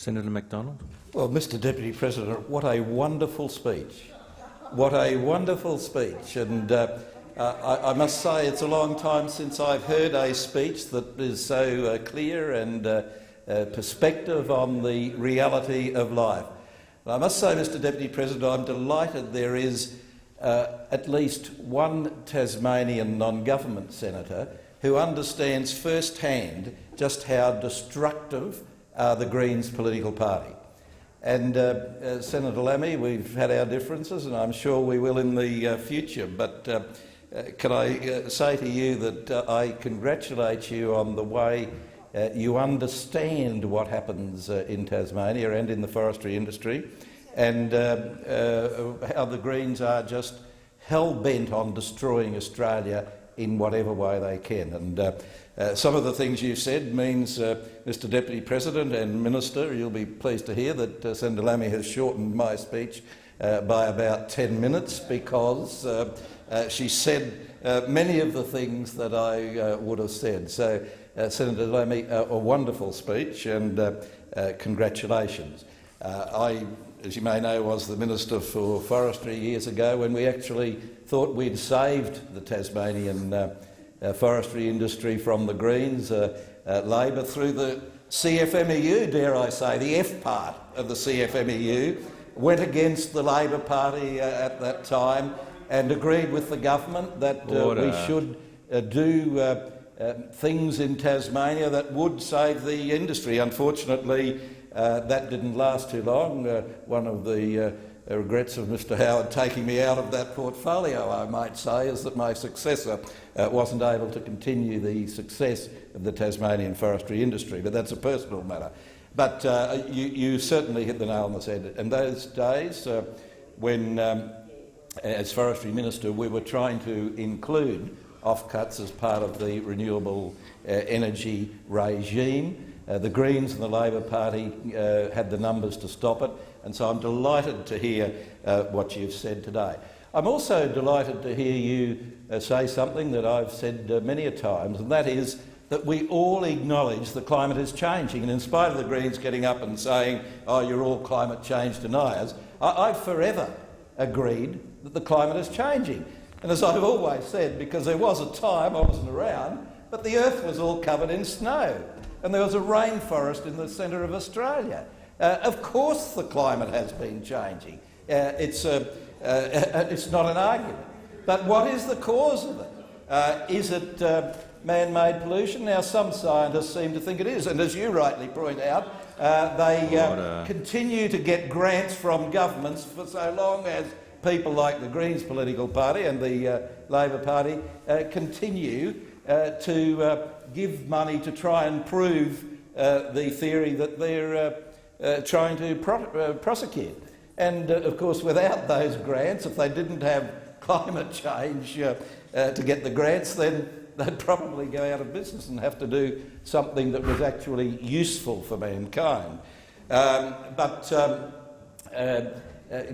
Senator MacDonald. Well, Mr Deputy President, what a wonderful speech. What a wonderful speech. And I must say it's a long time since I've heard a speech that is so clear and perspective on the reality of life. And I must say, Mr Deputy President, I'm delighted there is at least one Tasmanian non-government senator who understands firsthand just how destructive are the Greens political party. And Senator Lammy, we've had our differences and I'm sure we will in the future, but can I say to you that I congratulate you on the way you understand what happens in Tasmania and in the forestry industry, and how the Greens are just hell-bent on destroying Australia in whatever way they can. And some of the things you've said means, Mr Deputy President and Minister, you'll be pleased to hear that Senator Lammy has shortened my speech by about 10 minutes because she said many of the things that I would have said. So, Senator Lammy, a wonderful speech and congratulations. I, as you may know, was the Minister for Forestry years ago when we actually thought we'd saved the Tasmanian forestry industry from the Greens. Labor, through the CFMEU, dare I say, the F part of the CFMEU, went against the Labor Party at that time and agreed with the government that we should do things in Tasmania that would save the industry. Unfortunately, that didn't last too long. One of the regrets of Mr Howard taking me out of that portfolio, I might say, is that my successor wasn't able to continue the success of the Tasmanian forestry industry, but that's a personal matter. But you certainly hit the nail on the head. In those days, when, as Forestry Minister, we were trying to include offcuts as part of the renewable energy regime, the Greens and the Labor Party had the numbers to stop it, and so I'm delighted to hear what you've said today. I'm also delighted to hear you say something that I've said many a times, and that is that we all acknowledge the climate is changing, and in spite of the Greens getting up and saying, oh, you're all climate change deniers, I've forever agreed that the climate is changing. And as I've always said, because there was a time, I wasn't around, but the earth was all covered in snow, and there was a rainforest in the centre of Australia. Of course the climate has been changing. It's not an argument. But what is the cause of it? Is it man-made pollution? Now, some scientists seem to think it is, and as you rightly point out, they continue to get grants from governments for so long as people like the Greens political party and the Labor Party continue to give money to try and prove the theory that they're trying to prosecute. And of course, without those grants, if they didn't have climate change to get the grants, then they'd probably go out of business and have to do something that was actually useful for mankind.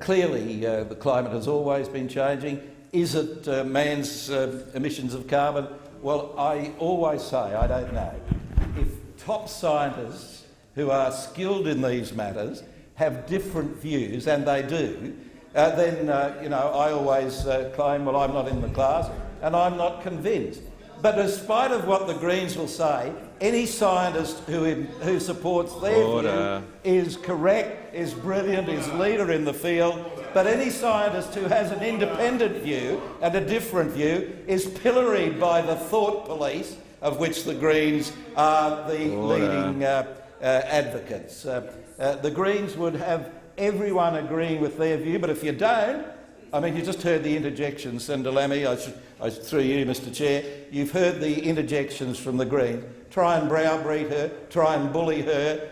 Clearly, the climate has always been changing. Is it man's emissions of carbon? Well, I always say I don't know. If top scientists who are skilled in these matters have different views, and they do, then I always claim, well, I'm not in the class and I'm not convinced. But in spite of what the Greens will say, any scientist who supports their view is correct, is brilliant, is leader in the field. But any scientist who has an independent view and a different view is pilloried by the thought police, of which the Greens are the leading advocates. The Greens would have everyone agreeing with their view, but if you don't, I mean, you just heard the interjections, Senator Lammy, through you, Mr Chair, you've heard the interjections from the Greens. Try and browbeat her, try and bully her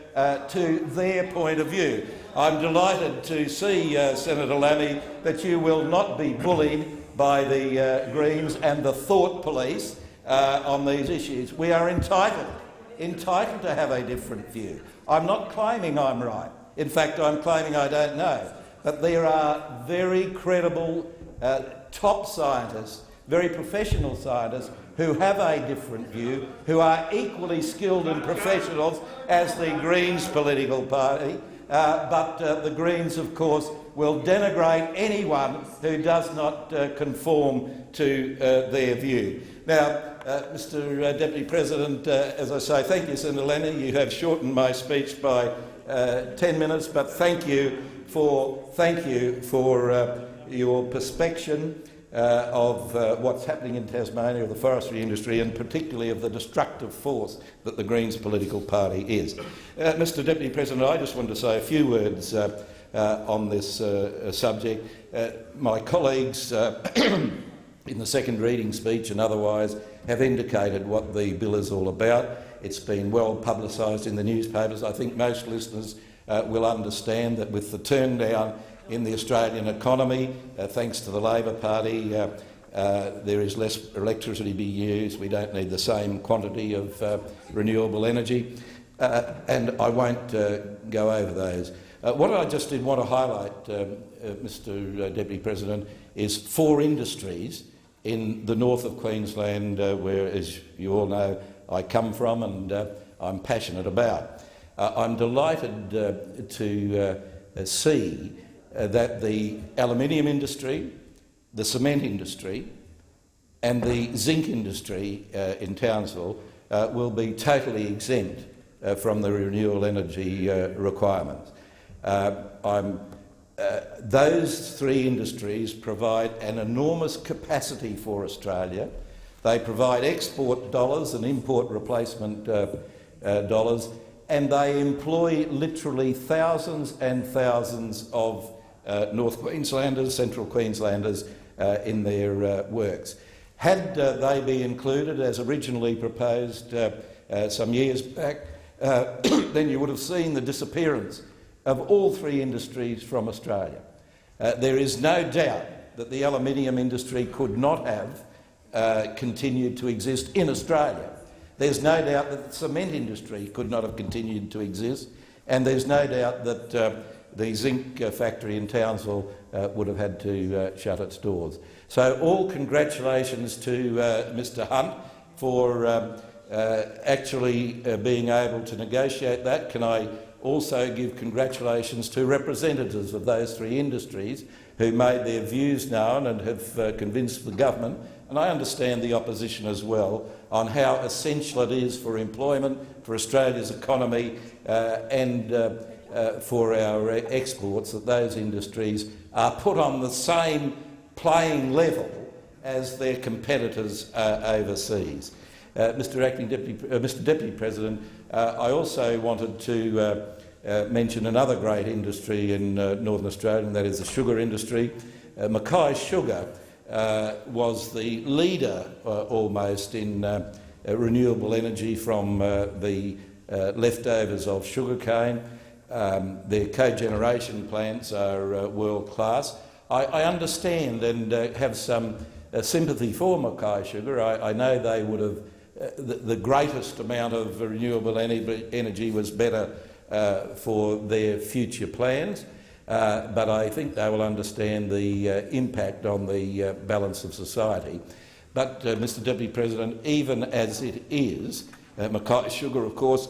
to their point of view. I'm delighted to see, Senator Lammy, that you will not be bullied by the Greens and the thought police on these issues. We are entitled to have a different view. I'm not claiming I'm right. In fact, I'm claiming I don't know. But there are very credible top scientists, very professional scientists, who have a different view, who are equally skilled and professionals as the Greens political party, but the Greens, of course, will denigrate anyone who does not conform to their view. Now, Mr Deputy President, as I say, thank you, Senator Lenny. You have shortened my speech by 10 minutes, but thank you for your perspection of what's happening in Tasmania, of the forestry industry, and particularly of the destructive force that the Greens political party is. Mr Deputy President, I just wanted to say a few words on this subject. My colleagues in the second reading speech and otherwise have indicated what the bill is all about. It's been well publicised in the newspapers. I think most listeners will understand that with the turn down in the Australian economy, thanks to the Labor Party, there is less electricity being used. We don't need the same quantity of renewable energy, and I won't go over those. What I just did want to highlight, Mr Deputy President, is 4 industries in the north of Queensland where, as you all know, I come from and I'm passionate about. I'm delighted to see that the aluminium industry, the cement industry and the zinc industry in Townsville will be totally exempt from the renewable energy requirements. Those 3 industries provide an enormous capacity for Australia. They provide export dollars and import replacement dollars, and they employ literally thousands and thousands of North Queenslanders, Central Queenslanders in their works. Had they been included as originally proposed some years back, then you would have seen the disappearance of all 3 industries from Australia. There is no doubt that the aluminium industry could not have continued to exist in Australia. There's no doubt that the cement industry could not have continued to exist, and there's no doubt that the zinc factory in Townsville would have had to shut its doors. So all congratulations to Mr Hunt for actually being able to negotiate that. Can I also give congratulations to representatives of those 3 industries who made their views known and have convinced the government, and I understand the opposition as well, on how essential it is for employment, for Australia's economy and for our exports, that those industries are put on the same playing level as their competitors overseas. Mr Deputy President, I also wanted to mention another great industry in Northern Australia, and that is the sugar industry. Mackay Sugar was the leader almost in renewable energy from the leftovers of sugarcane. Their cogeneration plants are world class. I understand and have some sympathy for Mackay Sugar. I know they would have the greatest amount of renewable energy was better for their future plans, but I think they will understand the impact on the balance of society. But, Mr Deputy President, even as it is, Mackay Sugar, of course,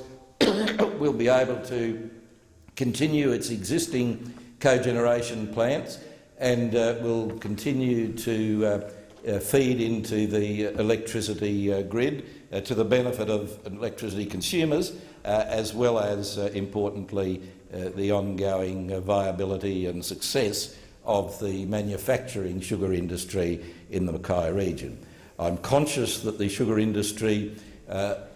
will be able to continue its existing cogeneration plants and will continue to feed into the electricity grid to the benefit of electricity consumers, as well as, importantly, the ongoing viability and success of the manufacturing sugar industry in the Mackay region. I'm conscious that the sugar industry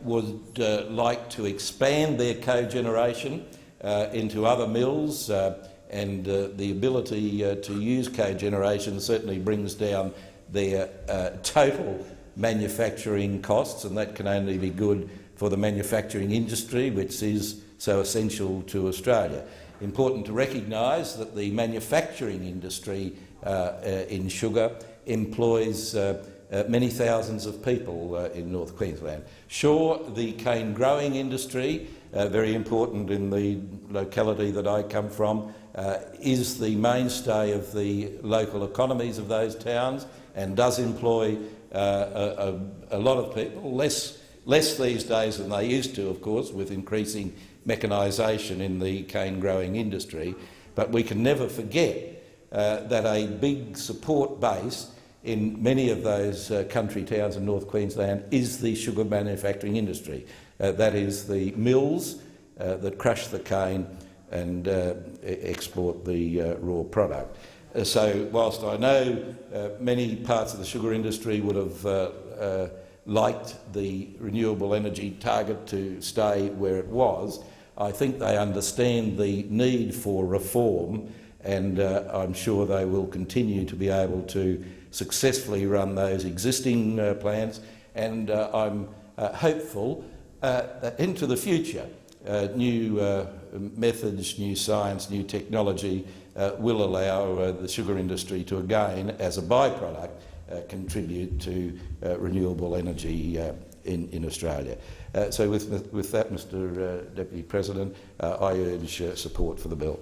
would like to expand their cogeneration into other mills, and the ability to use cogeneration certainly brings down their total manufacturing costs, and that can only be good for the manufacturing industry, which is so essential to Australia. Important to recognise that the manufacturing industry in sugar employs many thousands of people in North Queensland. Sure, the cane growing industry, very important in the locality that I come from, is the mainstay of the local economies of those towns and does employ a lot of people, less these days than they used to, of course, with increasing mechanisation in the cane growing industry, but we can never forget that a big support base in many of those country towns in North Queensland is the sugar manufacturing industry. That is the mills that crush the cane and export the raw product. So whilst I know many parts of the sugar industry would have liked the renewable energy target to stay where it was, I think they understand the need for reform, and I'm sure they will continue to be able to successfully run those existing plants, and I'm hopeful that into the future new methods, new science, new technology will allow the sugar industry to again, as a byproduct, contribute to renewable energy in Australia. So with that, Mr Deputy President, I urge support for the bill.